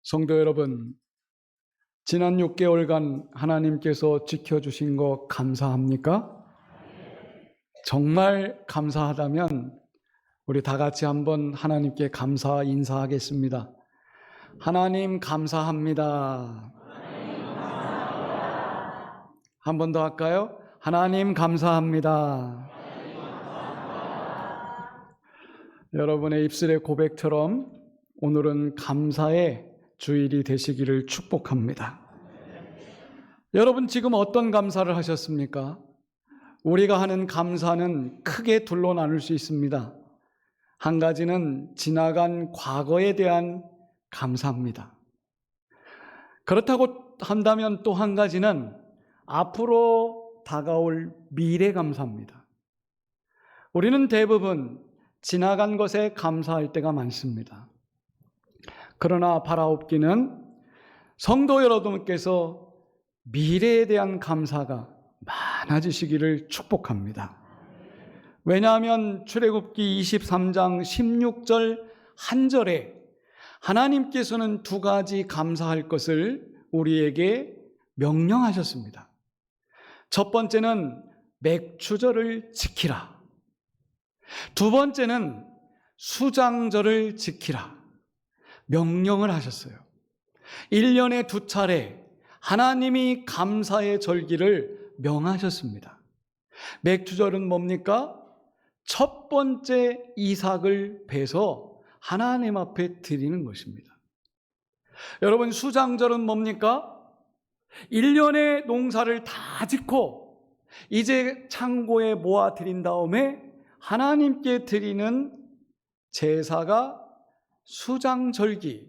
성도 여러분, 지난 6개월간 하나님께서 지켜주신 거 감사합니까? 정말 감사하다면 우리 다 같이 한번 하나님께 감사 인사하겠습니다. 하나님 감사합니다. 한 번 더 할까요? 하나님 감사합니다. 여러분의 입술의 고백처럼 오늘은 감사의 주일이 되시기를 축복합니다. 여러분 지금 어떤 감사를 하셨습니까? 우리가 하는 감사는 크게 둘로 나눌 수 있습니다. 한 가지는 지나간 과거에 대한 감사입니다. 그렇다고 한다면 또 한 가지는 앞으로 다가올 미래 감사입니다. 우리는 대부분 지나간 것에 감사할 때가 많습니다. 그러나 바라옵기는 성도 여러분께서 미래에 대한 감사가 많아지시기를 축복합니다. 왜냐하면 출애굽기 23장 16절 한 절에 하나님께서는 두 가지 감사할 것을 우리에게 명령하셨습니다. 첫 번째는 맥추절을 지키라. 두 번째는 수장절을 지키라. 명령을 하셨어요. 1년에 2차례 하나님이 감사의 절기를 명하셨습니다. 맥추절은 뭡니까? 첫 번째 이삭을 베서 하나님 앞에 드리는 것입니다. 여러분, 수장절은 뭡니까? 1년의 농사를 다 짓고 이제 창고에 모아 드린 다음에 하나님께 드리는 제사가 수장절기,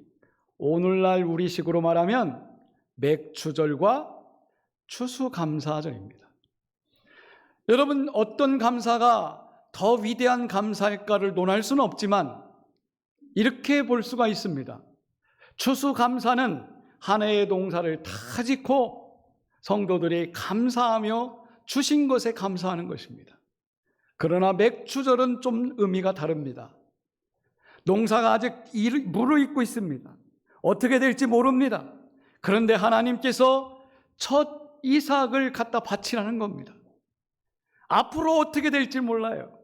오늘날 우리식으로 말하면 맥추절과 추수감사절입니다. 여러분, 어떤 감사가 더 위대한 감사일까를 논할 수는 없지만 이렇게 볼 수가 있습니다. 추수감사는 한 해의 농사를 다 짓고 성도들이 감사하며 주신 것에 감사하는 것입니다. 그러나 맥추절은 좀 의미가 다릅니다. 농사가 아직 무르익고 있습니다. 어떻게 될지 모릅니다. 그런데 하나님께서 첫 이삭을 갖다 바치라는 겁니다. 앞으로 어떻게 될지 몰라요.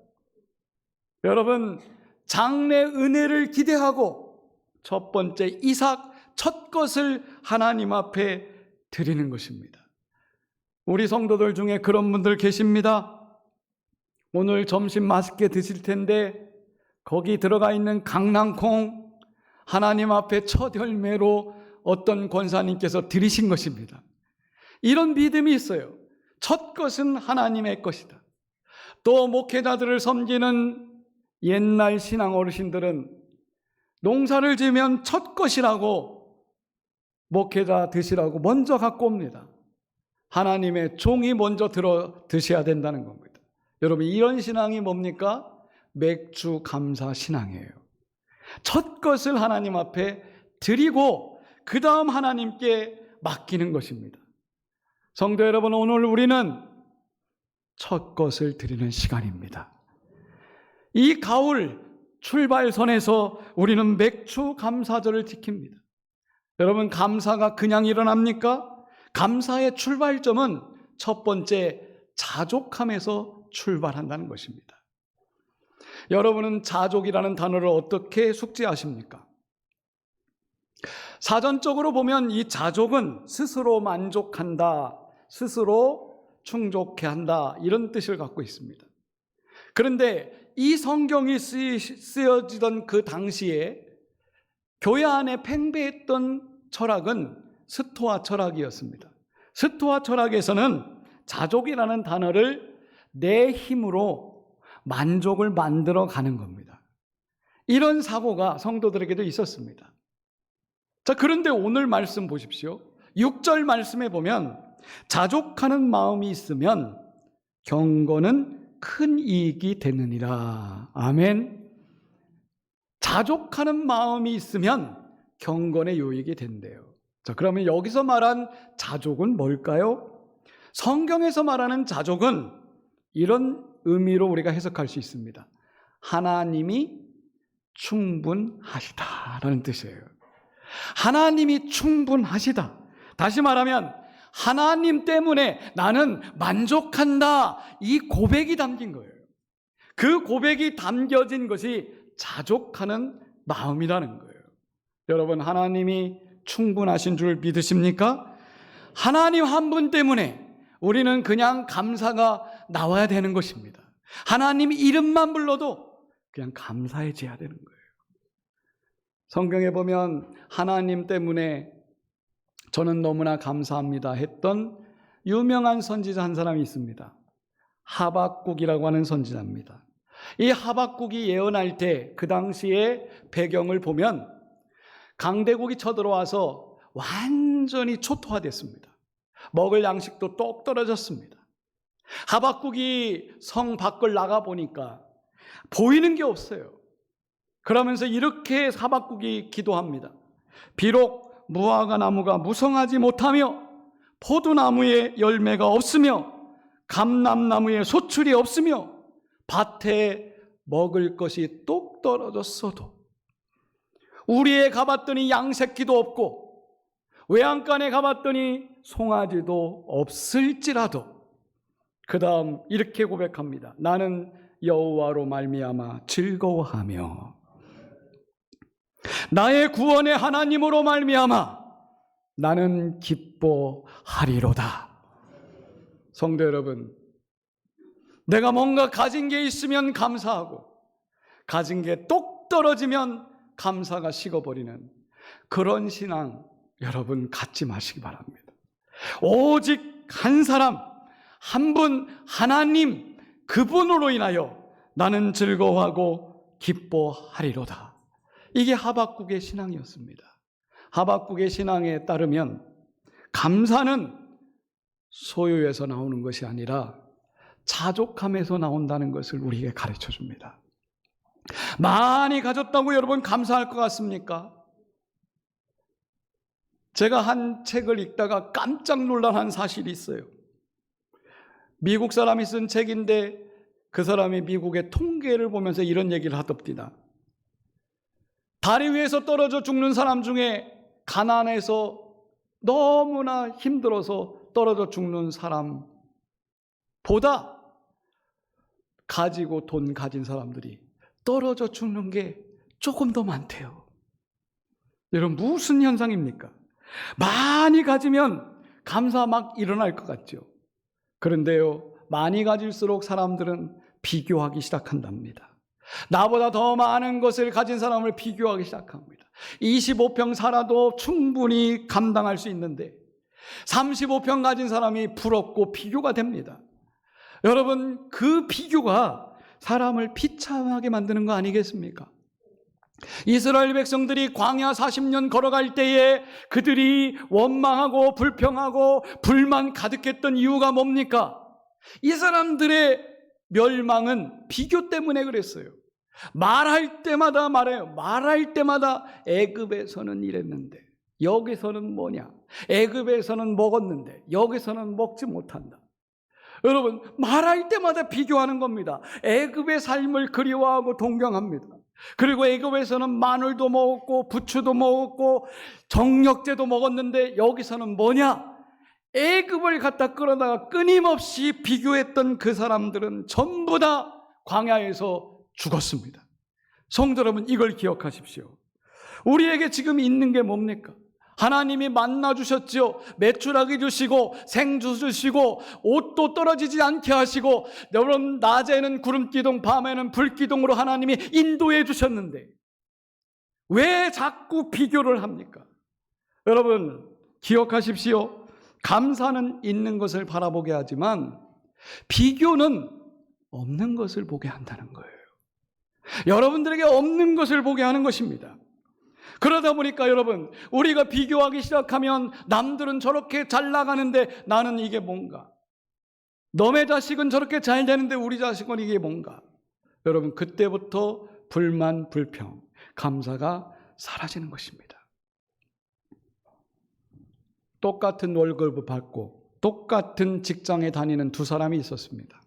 여러분, 장래 은혜를 기대하고 첫 번째 이삭 첫 것을 하나님 앞에 드리는 것입니다. 우리 성도들 중에 그런 분들 계십니다. 오늘 점심 맛있게 드실 텐데 거기 들어가 있는 강낭콩 하나님 앞에 첫 열매로 어떤 권사님께서 드리신 것입니다. 이런 믿음이 있어요. 첫 것은 하나님의 것이다. 또 목회자들을 섬기는 옛날 신앙 어르신들은 농사를 지으면 첫 것이라고 목회자 드시라고 먼저 갖고 옵니다. 하나님의 종이 먼저 드셔야 된다는 겁니다. 여러분, 이런 신앙이 뭡니까? 맥주 감사 신앙이에요. 첫 것을 하나님 앞에 드리고 그 다음 하나님께 맡기는 것입니다. 성도 여러분, 오늘 우리는 첫 것을 드리는 시간입니다. 이 가을 출발선에서 우리는 맥주 감사절을 지킵니다. 여러분, 감사가 그냥 일어납니까? 감사의 출발점은 첫 번째 자족함에서 출발한다는 것입니다. 여러분은 자족이라는 단어를 어떻게 숙지하십니까? 사전적으로 보면 이 자족은 스스로 만족한다, 스스로 충족해 한다, 이런 뜻을 갖고 있습니다. 그런데 이 성경이 쓰여지던 그 당시에 교회 안에 팽배했던 철학은 스토아 철학이었습니다. 스토아 철학에서는 자족이라는 단어를 내 힘으로 만족을 만들어 가는 겁니다. 이런 사고가 성도들에게도 있었습니다. 자, 그런데 오늘 말씀 보십시오. 6절 말씀에 보면 자족하는 마음이 있으면 경건은 큰 이익이 되느니라. 아멘. 자족하는 마음이 있으면 경건의 유익이 된대요. 자, 그러면 여기서 말한 자족은 뭘까요? 성경에서 말하는 자족은 이런 의미로 우리가 해석할 수 있습니다. 하나님이 충분하시다라는 뜻이에요. 하나님이 충분하시다. 다시 말하면 하나님 때문에 나는 만족한다. 이 고백이 담긴 거예요. 그 고백이 담겨진 것이 자족하는 마음이라는 거예요. 여러분, 하나님이 충분하신 줄 믿으십니까? 하나님 한 분 때문에 우리는 그냥 감사가 나와야 되는 것입니다. 하나님 이름만 불러도 그냥 감사해져야 되는 거예요. 성경에 보면 하나님 때문에 저는 너무나 감사합니다 했던 유명한 선지자 한 사람이 있습니다. 하박국이라고 하는 선지자입니다. 이 하박국이 예언할 때 그 당시의 배경을 보면 강대국이 쳐들어와서 완전히 초토화됐습니다. 먹을 양식도 똑 떨어졌습니다. 하박국이 성 밖을 나가보니까 보이는 게 없어요. 그러면서 이렇게 하박국이 기도합니다. 비록 무화과 나무가 무성하지 못하며 포도나무에 열매가 없으며 감람나무에 소출이 없으며 밭에 먹을 것이 똑 떨어졌어도, 우리에 가봤더니 양새끼도 없고 외양간에 가봤더니 송아지도 없을지라도, 그 다음 이렇게 고백합니다. 나는 여호와로 말미암아 즐거워하며 나의 구원의 하나님으로 말미암아 나는 기뻐하리로다. 성도 여러분, 내가 뭔가 가진 게 있으면 감사하고 가진 게 똑 떨어지면 감사가 식어버리는 그런 신앙 여러분 갖지 마시기 바랍니다. 오직 한 사람, 한 분, 하나님, 그분으로 인하여 나는 즐거워하고 기뻐하리로다. 이게 하박국의 신앙이었습니다. 하박국의 신앙에 따르면 감사는 소유에서 나오는 것이 아니라 자족함에서 나온다는 것을 우리에게 가르쳐 줍니다. 많이 가졌다고 여러분 감사할 것 같습니까? 제가 한 책을 읽다가 깜짝 놀란 한 사실이 있어요. 미국 사람이 쓴 책인데 그 사람이 미국의 통계를 보면서 이런 얘기를 하답니다. 다리 위에서 떨어져 죽는 사람 중에 가난해서 너무나 힘들어서 떨어져 죽는 사람보다 가지고 돈 가진 사람들이 떨어져 죽는 게 조금 더 많대요. 여러분, 무슨 현상입니까? 많이 가지면 감사 막 일어날 것 같죠. 그런데요, 많이 가질수록 사람들은 비교하기 시작한답니다. 나보다 더 많은 것을 가진 사람을 비교하기 시작합니다. 25평 살아도 충분히 감당할 수 있는데 35평 가진 사람이 부럽고 비교가 됩니다. 여러분, 그 비교가 사람을 비참하게 만드는 거 아니겠습니까? 이스라엘 백성들이 광야 40년 걸어갈 때에 그들이 원망하고 불평하고 불만 가득했던 이유가 뭡니까? 이 사람들의 멸망은 비교 때문에 그랬어요. 말할 때마다 말해요. 말할 때마다 애굽에서는 이랬는데 여기서는 뭐냐? 애굽에서는 먹었는데 여기서는 먹지 못한다. 여러분, 말할 때마다 비교하는 겁니다. 애굽의 삶을 그리워하고 동경합니다. 그리고 애굽에서는 마늘도 먹었고 부추도 먹었고 정력제도 먹었는데 여기서는 뭐냐? 애굽을 갖다 끌어다가 끊임없이 비교했던 그 사람들은 전부 다 광야에서 죽었습니다. 성도 여러분, 이걸 기억하십시오. 우리에게 지금 있는 게 뭡니까? 하나님이 만나 주셨죠. 메추라기 주시고 생수 주시고 옷도 떨어지지 않게 하시고, 여러분, 낮에는 구름기둥 밤에는 불기둥으로 하나님이 인도해 주셨는데 왜 자꾸 비교를 합니까? 여러분, 기억하십시오. 감사는 있는 것을 바라보게 하지만 비교는 없는 것을 보게 한다는 거예요. 여러분들에게 없는 것을 보게 하는 것입니다. 그러다 보니까 여러분, 우리가 비교하기 시작하면 남들은 저렇게 잘 나가는데 나는 이게 뭔가, 너네 자식은 저렇게 잘 되는데 우리 자식은 이게 뭔가, 여러분, 그때부터 불만, 불평, 감사가 사라지는 것입니다. 똑같은 월급을 받고 똑같은 직장에 다니는 두 사람이 있었습니다.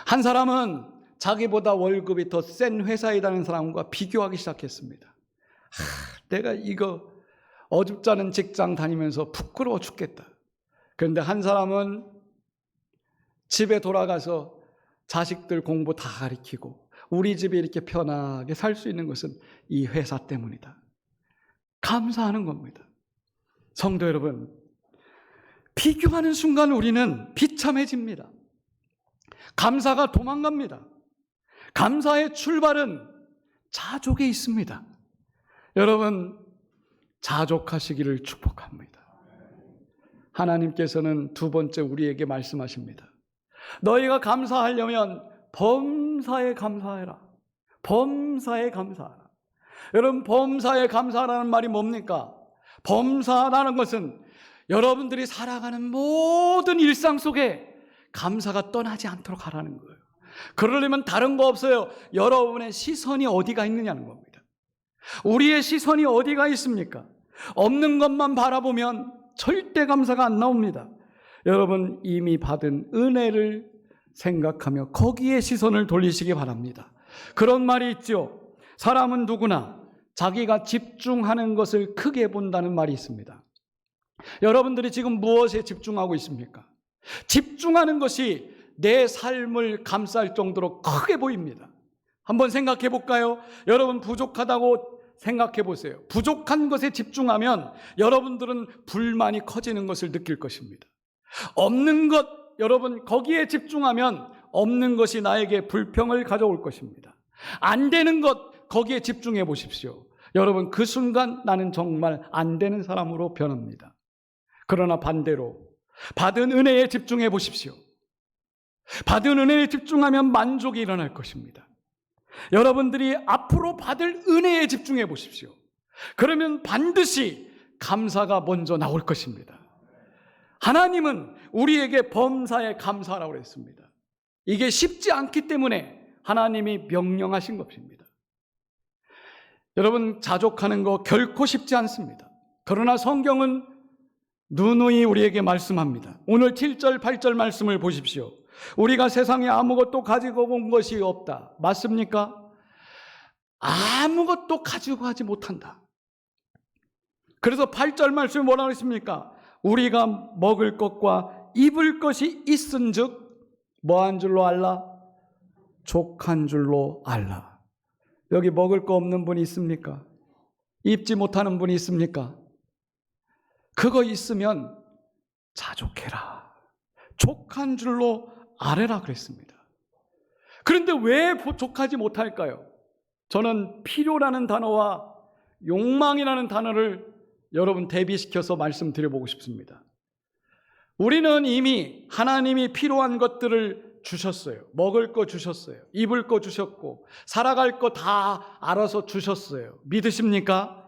한 사람은 자기보다 월급이 더 센 회사에 다니는 사람과 비교하기 시작했습니다. 내가 이거 어줍지 않은 직장 다니면서 부끄러워 죽겠다. 그런데 한 사람은 집에 돌아가서 자식들 공부 다 가르치고 우리 집에 이렇게 편하게 살 수 있는 것은 이 회사 때문이다. 감사하는 겁니다. 성도 여러분, 비교하는 순간 우리는 비참해집니다. 감사가 도망갑니다. 감사의 출발은 자족에 있습니다. 여러분, 자족하시기를 축복합니다. 하나님께서는 두 번째 우리에게 말씀하십니다. 너희가 감사하려면 범사에 감사해라. 범사에 감사하라. 여러분, 범사에 감사하라는 말이 뭡니까? 범사라는 것은 여러분들이 살아가는 모든 일상 속에 감사가 떠나지 않도록 하라는 거예요. 그러려면 다른 거 없어요. 여러분의 시선이 어디가 있느냐는 겁니다. 우리의 시선이 어디가 있습니까? 없는 것만 바라보면 절대 감사가 안 나옵니다. 여러분, 이미 받은 은혜를 생각하며 거기에 시선을 돌리시기 바랍니다. 그런 말이 있죠. 사람은 누구나 자기가 집중하는 것을 크게 본다는 말이 있습니다. 여러분들이 지금 무엇에 집중하고 있습니까? 집중하는 것이 내 삶을 감쌀 정도로 크게 보입니다. 한번 생각해 볼까요? 여러분, 부족하다고 생각해 보세요. 부족한 것에 집중하면 여러분들은 불만이 커지는 것을 느낄 것입니다. 없는 것, 여러분 거기에 집중하면 없는 것이 나에게 불평을 가져올 것입니다. 안 되는 것, 거기에 집중해 보십시오. 여러분, 그 순간 나는 정말 안 되는 사람으로 변합니다. 그러나 반대로 받은 은혜에 집중해 보십시오. 받은 은혜에 집중하면 만족이 일어날 것입니다. 여러분들이 앞으로 받을 은혜에 집중해 보십시오. 그러면 반드시 감사가 먼저 나올 것입니다. 하나님은 우리에게 범사에 감사하라고 그랬습니다. 이게 쉽지 않기 때문에 하나님이 명령하신 것입니다. 여러분, 자족하는 거 결코 쉽지 않습니다. 그러나 성경은 누누이 우리에게 말씀합니다. 오늘 7절, 8절 말씀을 보십시오. 우리가 세상에 아무것도 가지고 온 것이 없다. 맞습니까? 아무것도 가지고 가지 못한다. 그래서 8절 말씀이 뭐라고 했습니까? 우리가 먹을 것과 입을 것이 있은즉 뭐한 줄로 알라? 족한 줄로 알라. 여기 먹을 거 없는 분이 있습니까? 입지 못하는 분이 있습니까? 그거 있으면 자족해라. 족한 줄로 알아라 그랬습니다. 그런데 왜 족하지 못할까요? 저는 필요라는 단어와 욕망이라는 단어를 여러분 대비시켜서 말씀드려보고 싶습니다. 우리는 이미 하나님이 필요한 것들을 주셨어요. 먹을 거 주셨어요. 입을 거 주셨고 살아갈 거 다 알아서 주셨어요. 믿으십니까?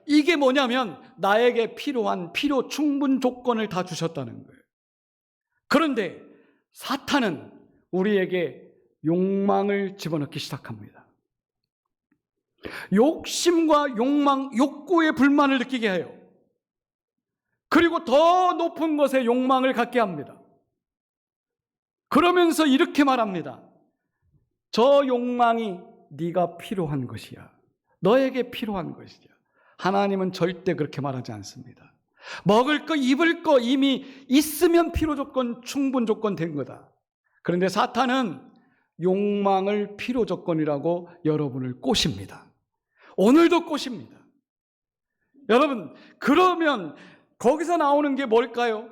이게 뭐냐면 나에게 필요한 필요 충분 조건을 다 주셨다는 거예요. 그런데 사탄은 우리에게 욕망을 집어넣기 시작합니다. 욕심과 욕망, 욕구에 불만을 느끼게 해요. 그리고 더 높은 것에 욕망을 갖게 합니다. 그러면서 이렇게 말합니다. 저 욕망이 네가 필요한 것이야. 너에게 필요한 것이야. 하나님은 절대 그렇게 말하지 않습니다. 먹을 거, 입을 거 이미 있으면 필요 조건, 충분 조건 된 거다. 그런데 사탄은 욕망을 필요 조건이라고 여러분을 꼬십니다. 오늘도 꼬십니다. 여러분, 그러면 거기서 나오는 게 뭘까요?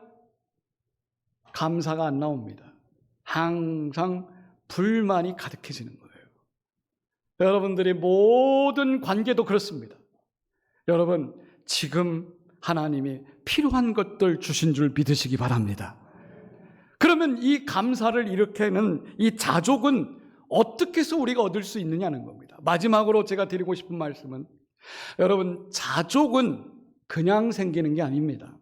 감사가 안 나옵니다. 항상 불만이 가득해지는 거예요. 여러분들의 모든 관계도 그렇습니다. 여러분, 지금 하나님이 필요한 것들 주신 줄 믿으시기 바랍니다. 그러면 이 감사를 일으키는 이 자족은 어떻게 해서 우리가 얻을 수 있느냐는 겁니다. 마지막으로 제가 드리고 싶은 말씀은 여러분, 자족은 그냥 생기는 게 아닙니다.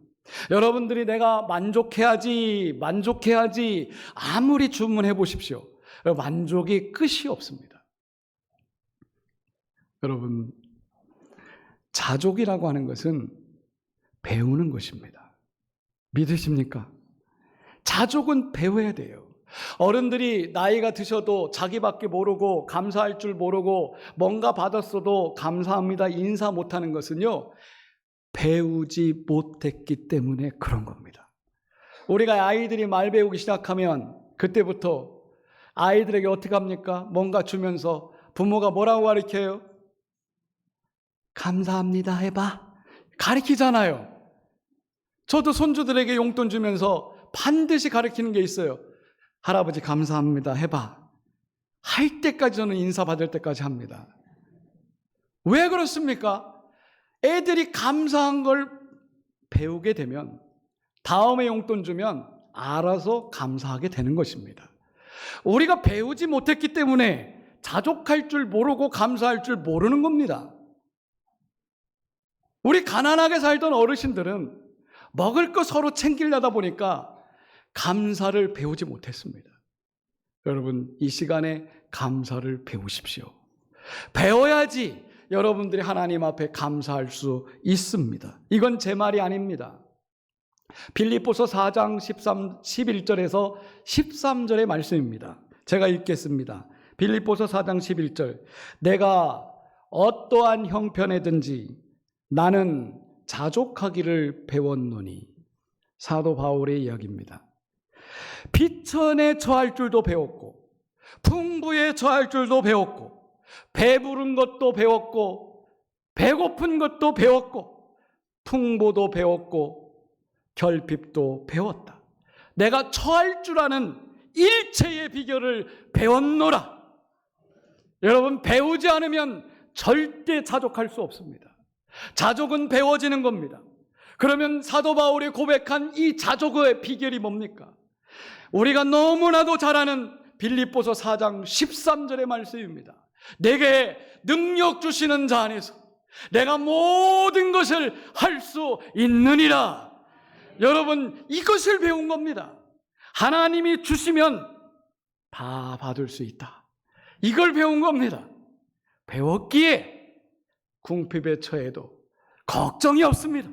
여러분들이 내가 만족해야지 아무리 주문해 보십시오. 만족이 끝이 없습니다. 여러분, 자족이라고 하는 것은 배우는 것입니다. 믿으십니까? 자족은 배워야 돼요. 어른들이 나이가 드셔도 자기밖에 모르고 감사할 줄 모르고 뭔가 받았어도 감사합니다 인사 못하는 것은요, 배우지 못했기 때문에 그런 겁니다. 우리가 아이들이 말 배우기 시작하면 그때부터 아이들에게 어떻게 합니까? 뭔가 주면서 부모가 뭐라고 가르쳐요? 감사합니다 해봐. 가르치잖아요. 저도 손주들에게 용돈 주면서 반드시 가르치는 게 있어요. 할아버지 감사합니다 해봐. 할 때까지 저는 인사받을 때까지 합니다. 왜 그렇습니까? 애들이 감사한 걸 배우게 되면 다음에 용돈 주면 알아서 감사하게 되는 것입니다. 우리가 배우지 못했기 때문에 자족할 줄 모르고 감사할 줄 모르는 겁니다. 우리 가난하게 살던 어르신들은 먹을 거 서로 챙기려다 보니까 감사를 배우지 못했습니다. 여러분, 이 시간에 감사를 배우십시오. 배워야지 여러분들이 하나님 앞에 감사할 수 있습니다. 이건 제 말이 아닙니다. 빌립보서 4장 11절에서 13절의 말씀입니다. 제가 읽겠습니다. 빌립보서 4장 11절. 내가 어떠한 형편에든지 나는 자족하기를 배웠노니. 사도 바울의 이야기입니다. 비천에 처할 줄도 배웠고 풍부에 처할 줄도 배웠고 배부른 것도 배웠고 배고픈 것도 배웠고 풍부도 배웠고 결핍도 배웠다. 내가 처할 줄 아는 일체의 비결을 배웠노라. 여러분, 배우지 않으면 절대 자족할 수 없습니다. 자족은 배워지는 겁니다. 그러면 사도 바울이 고백한 이 자족의 비결이 뭡니까? 우리가 너무나도 잘 아는 빌립보서 4장 13절의 말씀입니다. 내게 능력 주시는 자 안에서 내가 모든 것을 할 수 있느니라. 여러분, 이것을 배운 겁니다. 하나님이 주시면 다 받을 수 있다. 이걸 배운 겁니다. 배웠기에 궁핍에 처해도 걱정이 없습니다.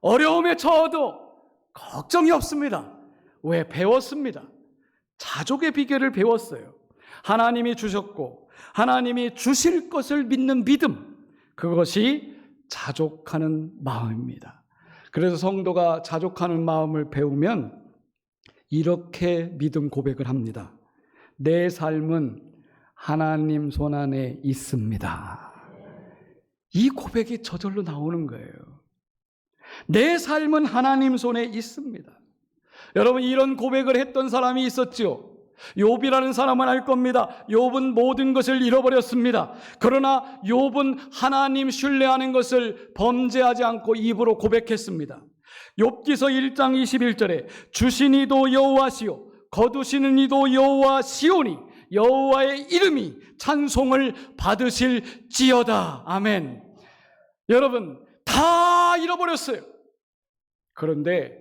어려움에 처해도 걱정이 없습니다. 왜? 배웠습니다. 자족의 비결을 배웠어요. 하나님이 주셨고 하나님이 주실 것을 믿는 믿음, 그것이 자족하는 마음입니다. 그래서 성도가 자족하는 마음을 배우면 이렇게 믿음 고백을 합니다. 내 삶은 하나님 손 안에 있습니다. 이 고백이 저절로 나오는 거예요. 내 삶은 하나님 손에 있습니다. 여러분, 이런 고백을 했던 사람이 있었죠. 욥이라는 사람은 알 겁니다. 욥은 모든 것을 잃어버렸습니다. 그러나 욥은 하나님 신뢰하는 것을 범죄하지 않고 입으로 고백했습니다. 욥기서 1장 21절에 주신 이도 여호와시요 거두시는 이도 여호와시오니 여호와의 이름이 찬송을 받으실지어다. 아멘. 여러분, 다 잃어버렸어요. 그런데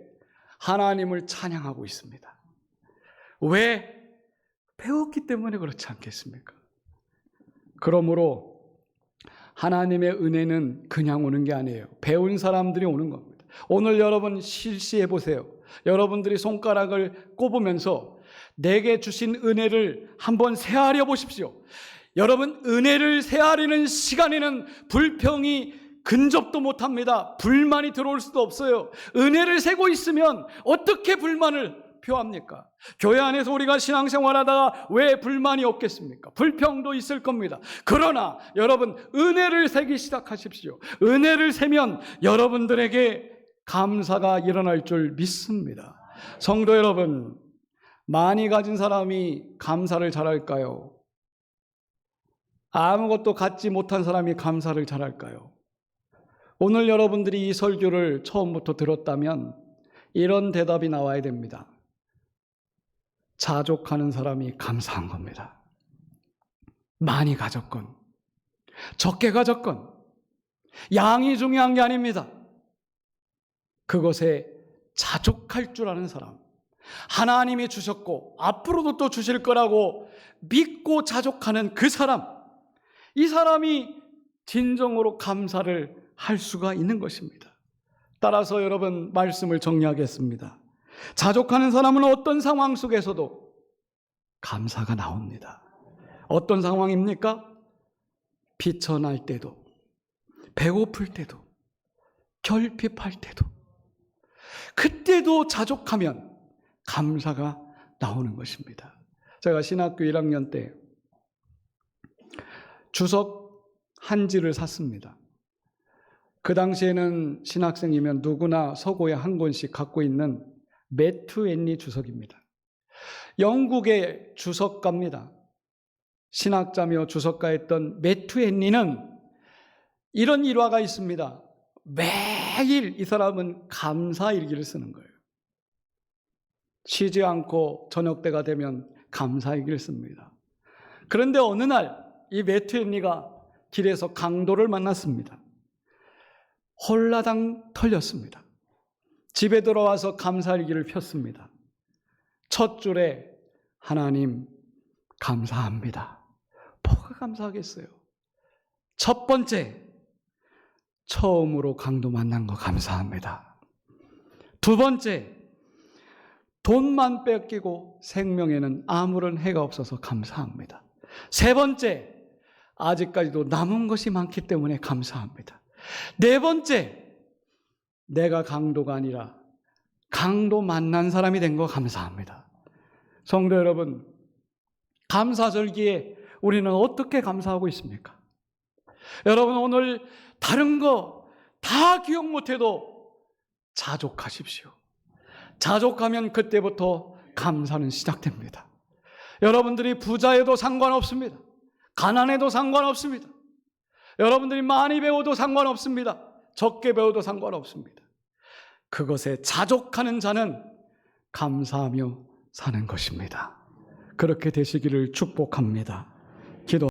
하나님을 찬양하고 있습니다. 왜? 배웠기 때문에 그렇지 않겠습니까? 그러므로 하나님의 은혜는 그냥 오는 게 아니에요. 배운 사람들이 오는 겁니다. 오늘 여러분 실시해 보세요. 여러분들이 손가락을 꼽으면서 내게 주신 은혜를 한번 세하려 보십시오. 여러분, 은혜를 세하려는 시간에는 불평이 근접도 못합니다. 불만이 들어올 수도 없어요. 은혜를 세고 있으면 어떻게 불만을 표합니까? 교회 안에서 우리가 신앙생활하다가 왜 불만이 없겠습니까? 불평도 있을 겁니다. 그러나 여러분, 은혜를 세기 시작하십시오. 은혜를 세면 여러분들에게 감사가 일어날 줄 믿습니다. 성도 여러분, 많이 가진 사람이 감사를 잘할까요? 아무것도 갖지 못한 사람이 감사를 잘할까요? 오늘 여러분들이 이 설교를 처음부터 들었다면 이런 대답이 나와야 됩니다. 자족하는 사람이 감사한 겁니다. 많이 가졌건 적게 가졌건 양이 중요한 게 아닙니다. 그것에 자족할 줄 아는 사람, 하나님이 주셨고 앞으로도 또 주실 거라고 믿고 자족하는 그 사람, 이 사람이 진정으로 감사를 할 수가 있는 것입니다. 따라서 여러분, 말씀을 정리하겠습니다. 자족하는 사람은 어떤 상황 속에서도 감사가 나옵니다. 어떤 상황입니까? 비천할 때도, 배고플 때도, 결핍할 때도, 그때도 자족하면 감사가 나오는 것입니다. 제가 신학교 1학년 때 주석 한지를 샀습니다. 그 당시에는 신학생이면 누구나 서고에 한 권씩 갖고 있는 매튜 앤리 주석입니다. 영국의 주석가입니다. 신학자며 주석가였던 매튜 앤리는 이런 일화가 있습니다. 매일 이 사람은 감사일기를 쓰는 거예요. 쉬지 않고 저녁 때가 되면 감사일기를 씁니다. 그런데 어느 날 이 매튜 앤리가 길에서 강도를 만났습니다. 홀라당 털렸습니다. 집에 들어와서 감사일기를 폈습니다. 첫 줄에 하나님 감사합니다. 뭐가 감사하겠어요? 첫 번째, 처음으로 강도 만난 거 감사합니다. 두 번째, 돈만 뺏기고 생명에는 아무런 해가 없어서 감사합니다. 세 번째, 아직까지도 남은 것이 많기 때문에 감사합니다. 네 번째, 내가 강도가 아니라 강도 만난 사람이 된 거 감사합니다. 성도 여러분, 감사절기에 우리는 어떻게 감사하고 있습니까? 여러분, 오늘 다른 거 다 기억 못해도 자족하십시오. 자족하면 그때부터 감사는 시작됩니다. 여러분들이 부자에도 상관없습니다. 가난해도 상관없습니다. 여러분들이 많이 배워도 상관없습니다. 적게 배워도 상관없습니다. 그것에 자족하는 자는 감사하며 사는 것입니다. 그렇게 되시기를 축복합니다. 기도